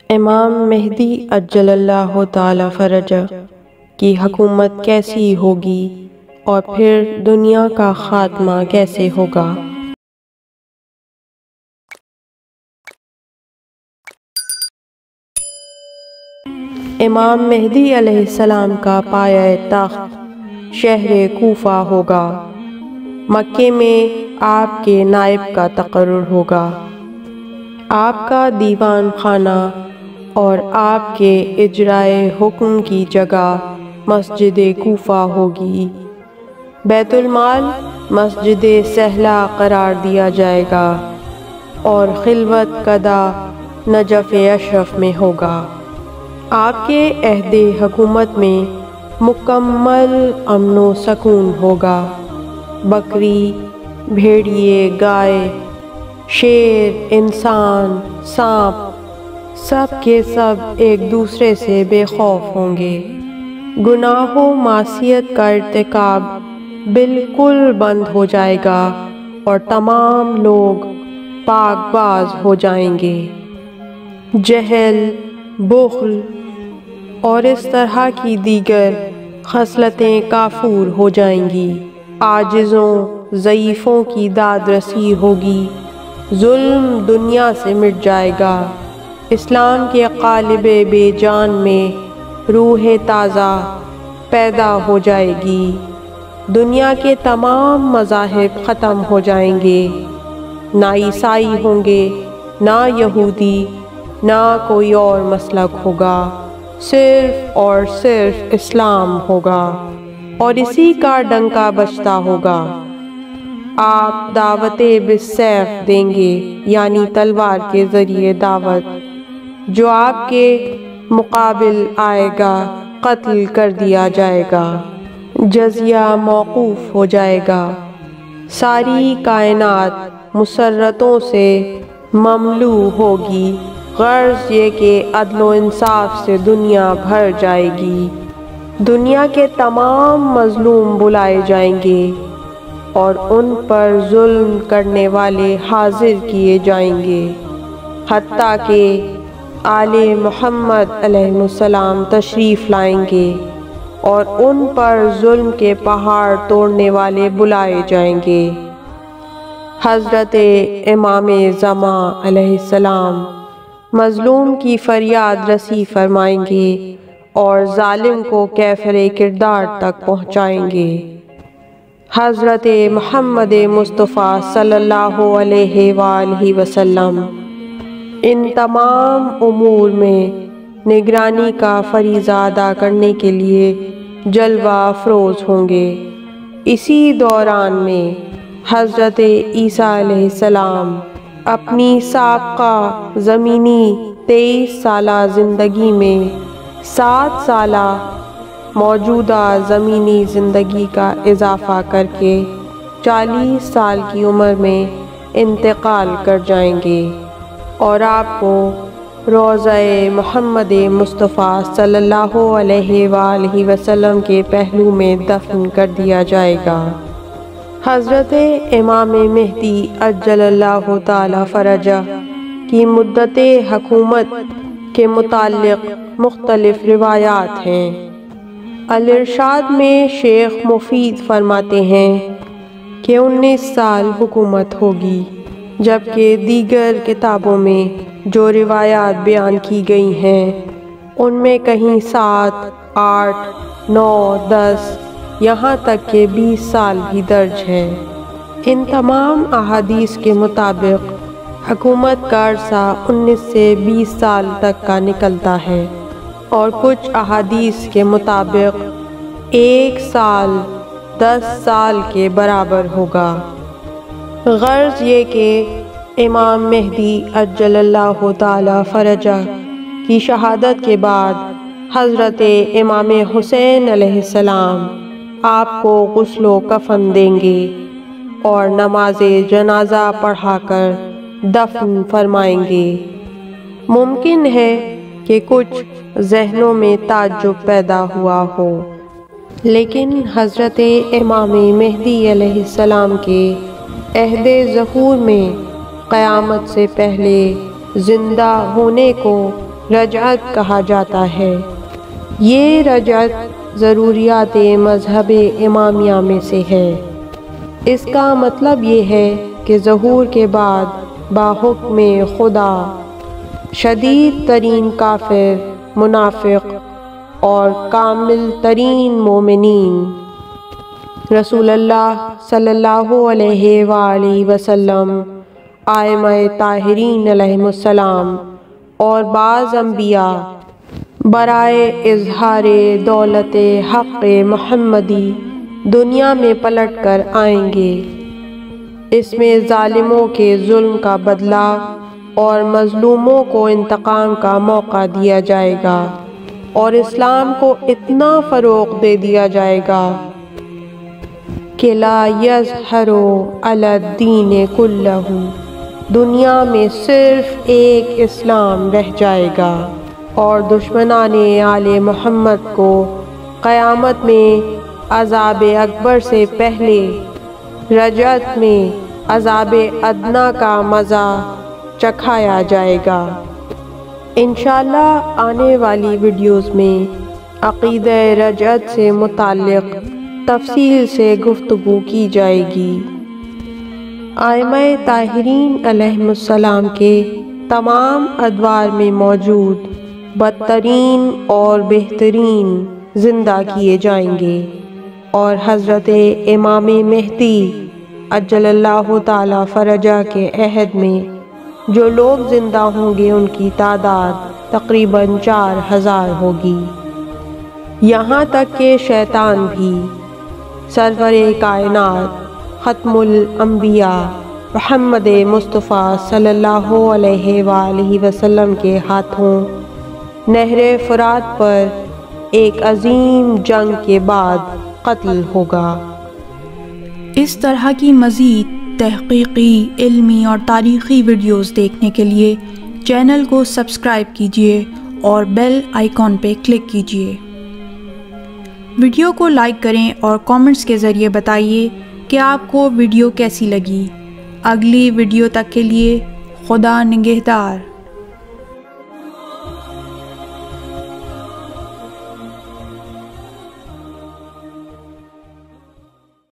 امام مہدی عجل اللہ تعالی فرجہ کی حکومت کیسی ہوگی اور پھر دنیا کا خاتمہ کیسے ہوگا؟ امام مہدی علیہ السلام کا پایہ تخت شہر کوفہ ہوگا۔ مکے میں آپ کے نائب کا تقرر ہوگا۔ آپ کا دیوان خانہ اور آپ کے اجرائے حکم کی جگہ مسجد کوفہ ہوگی۔ بیت المال مسجد سہلہ قرار دیا جائے گا اور خلوت کدہ نجف اشرف میں ہوگا۔ آپ کے عہد حکومت میں مکمل امن و سکون ہوگا۔ بکری، بھیڑیے، گائے، شیر، انسان، سانپ سب کے سب ایک دوسرے سے بے خوف ہوں گے۔ گناہ و معصیت کا ارتکاب بالکل بند ہو جائے گا اور تمام لوگ پاک باز ہو جائیں گے۔ جہل، بخل اور اس طرح کی دیگر خصلتیں کافور ہو جائیں گی۔ عاجزوں، ضعیفوں کی داد رسی ہوگی۔ ظلم دنیا سے مٹ جائے گا۔ اسلام کے قالب بے جان میں روح تازہ پیدا ہو جائے گی۔ دنیا کے تمام مذاہب ختم ہو جائیں گے۔ نہ عیسائی ہوں گے، نہ یہودی، نہ کوئی اور مسلک ہوگا، صرف اور صرف اسلام ہوگا اور اسی کا ڈنکا بجتا ہوگا۔ آپ دعوت بالسیف دیں گے، یعنی تلوار کے ذریعے دعوت۔ جو آپ کے مقابل آئے گا قتل کر دیا جائے گا۔ جزیہ موقوف ہو جائے گا۔ ساری کائنات مسرتوں سے مملوء ہوگی، غرض یہ کہ عدل و انصاف سے دنیا بھر جائے گی۔ دنیا کے تمام مظلوم بلائے جائیں گے اور ان پر ظلم کرنے والے حاضر کیے جائیں گے، حتیٰ کہ آل محمد علیہ السلام تشریف لائیں گے اور ان پر ظلم کے پہاڑ توڑنے والے بلائے جائیں گے۔ حضرت امام زمان علیہ السلام مظلوم کی فریاد رسی فرمائیں گے اور ظالم کو کیفر کردار تک پہنچائیں گے۔ حضرت محمد مصطفیٰ صلی اللہ علیہ وآلہ وسلم ان تمام امور میں نگرانی کا فریضہ ادا کرنے کے لیے جلوہ افروز ہوں گے۔ اسی دوران میں حضرت عیسیٰ علیہ السلام اپنی سابقہ زمینی 23 سالہ زندگی میں 7 سالہ موجودہ زمینی زندگی کا اضافہ کر کے 40 سال کی عمر میں انتقال کر جائیں گے اور آپ کو روضہ محمد مصطفیٰ صلی اللہ علیہ وآلہ وسلم کے پہلو میں دفن کر دیا جائے گا۔ حضرت امام مہدی عجل اللہ تعالی فرجہ کی مدت حکومت کے متعلق مختلف روایات ہیں۔ الارشاد میں شیخ مفید فرماتے ہیں کہ 19 سال حکومت ہوگی، جبکہ دیگر کتابوں میں جو روایات بیان کی گئی ہیں ان میں کہیں 7، 8، 9، 10 یہاں تک کہ 20 سال بھی درج ہے۔ ان تمام احادیث کے مطابق حکومت کا عرصہ 19 سے 20 سال تک کا نکلتا ہے اور کچھ احادیث کے مطابق 1 سال 10 سال کے برابر ہوگا۔ غرض یہ کہ امام مہدی عجل اللہ تعالی فرجہ کی شہادت کے بعد حضرت امام حسین علیہ السلام آپ کو غسل و کفن دیں گے اور نماز جنازہ پڑھا کر دفن فرمائیں گے۔ ممکن ہے کہ کچھ ذہنوں میں تعجب پیدا ہوا ہو، لیکن حضرت امام مہدی علیہ السلام کے عہد ظہور میں قیامت سے پہلے زندہ ہونے کو رجعت کہا جاتا ہے۔ یہ رجعت ضروریات مذہب امامیہ میں سے ہے۔ اس کا مطلب یہ ہے کہ ظہور کے بعد باحکم خدا شدید ترین کافر، منافق اور کامل ترین مومنین رسول اللہ صلی اللہ علیہ وآلہ وسلم، ائمہ طاہرین علیہم السلام اور بعض انبیاء برائے اظہار دولت حق محمدی دنیا میں پلٹ کر آئیں گے۔ اس میں ظالموں کے ظلم کا بدلہ اور مظلوموں کو انتقام کا موقع دیا جائے گا، اور اسلام کو اتنا فروغ دے دیا جائے گا کہ لا یظہر علی الدین کلہ، دنیا میں صرف ایک اسلام رہ جائے گا، اور دشمنان آل محمد کو قیامت میں عذاب اکبر سے پہلے رجعت میں عذاب ادنا کا مزہ چکھایا جائے گا۔ انشاءاللہ آنے والی ویڈیوز میں عقیدہ رجعت سے متعلق تفصیل سے گفتگو کی جائے گی۔ ائمہ طاہرین علیہم السلام کے تمام ادوار میں موجود بدترین اور بہترین زندہ کیے جائیں گے، اور حضرت امام مہدی عجل اللہ تعالی فرجہ کے عہد میں جو لوگ زندہ ہوں گے ان کی تعداد تقریباً 4000 ہوگی۔ یہاں تک کہ شیطان بھی سرور کائنات ختم الانبیاء محمد مصطفیٰ صلی اللہ علیہ وآلہ وسلم کے ہاتھوں نہر فرات پر ایک عظیم جنگ کے بعد قتل ہوگا۔ اس طرح کی مزید تحقیقی، علمی اور تاریخی ویڈیوز دیکھنے کے لیے چینل کو سبسکرائب کیجیے اور بیل آئیکن پہ کلک کیجیے۔ ویڈیو کو لائک کریں اور کامنٹس کے ذریعے بتائیے کہ آپ کو ویڈیو کیسی لگی۔ اگلی ویڈیو تک کے لیے خدا نگہدار۔